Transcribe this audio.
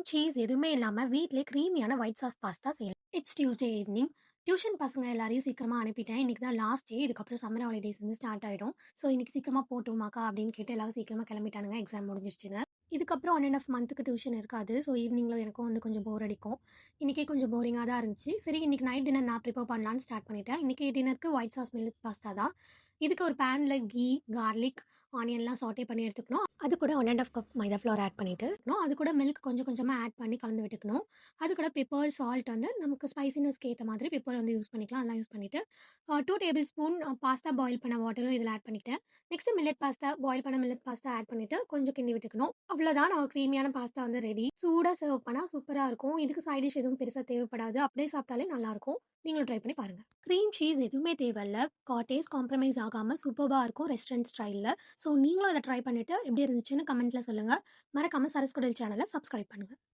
Cheese எதுவுமே இல்லாம வீட்லயே கிரீமியான ஒயிட் சாஸ் பாஸ்தா செய்யலாம். It's Tuesday evening. டியூஷன் பசங்க எல்லாரையும் சீக்கிரமா அனுப்பிட்டேன். இன்னைக்கு தான் லாஸ்ட் டே. இதுக்கப்புறம் சம்மர் ஹாலிடேஸ் வந்து ஸ்டார்ட் ஆயிடும். ஸோ இன்னைக்கு சீக்கிரமா போட்டுமாக்கா அப்படின்னு கேட்டு எல்லாரும் சீக்கிரமா கிளம்பிட்டானுங்க. எக்ஸாம் முடிஞ்சிருச்சுங்க. இதுக்கப்புறம் 1 1/2 மந்த்துக்கு டியூஷன் இருக்காது. ஸோ ஈவினிங்ல எனக்கும் வந்து கொஞ்சம் போர் அடிக்கும். இன்னைக்கே கொஞ்சம் போரிங்காக தான் இருந்துச்சு. சரி இன்னைக்கு நைட் டின்னர் நான் ப்ரிப்பேர் பண்ணலான்னு ஸ்டார்ட் பண்ணிட்டேன். இன்னைக்கு டின்னருக்கு ஒயிட் சாஸ் மில்க் பாஸ்தா தான். இதுக்கு ஒரு பேன்ல கீ, கார்லிக், ஆனியன்லாம் சாட்டே பண்ணி எடுத்துக்கணும். அது கூட 1 1/2 கப் மைதா ஃப்ளோர் ஆட் பண்ணிட்டு அது கூட மில்க் கொஞ்சம் கொஞ்சமாக ஆட் பண்ணி கலந்து விட்டுக்கணும். அது கூட பெப்பர், சால்ட் வந்து நமக்கு ஸ்பைசினஸ்க்கு ஏற்ற மாதிரி பெப்பர் வந்து யூஸ் பண்ணிக்கலாம். அதெல்லாம் யூஸ் பண்ணிவிட்டு 2 டேபிள் ஸ்பூன் பாஸ்தா பாயில் பண்ண வாட்டரும் இதில் ஆட் பண்ணிக்கிட்டேன். நெக்ஸ்ட் மில்லட் பாஸ்தா பாயில் பண்ண மில்லட் பாஸ்தா ஆட் பண்ணிவிட்டு கொஞ்சம் கிண்டி விட்டுக்கணும். அவ்வளோதான், நம்ம க்ரீமியான பாஸ்தா வந்து ரெடி. சூடாக சர்வ் பண்ணால் சூப்பராக இருக்கும். இதுக்கு சைட் டிஷ் எதுவும் பெருசாக தேவைப்படாது. அப்படியே சாப்பிட்டாலே நல்லாயிருக்கும். நீங்களும் ட்ரை பண்ணி பாருங்கள். க்ரீம் சீஸ் எதுவுமே தேவையில்ல. டேஸ்ட் காம்ப்ரமைஸ் ஆகாமல் சூப்பராக இருக்கும் ரெஸ்டாரண்ட் ஸ்டைலில். ஸோ நீங்களும் இதை ட்ரை பண்ணிவிட்டு எப்படி இருந்துச்சுன்னு கமெண்ட்டில் சொல்லுங்கள். மறக்காமல் சரஸ்குடல் சேனலை சப்ஸ்கிரைப் பண்ணுங்கள்.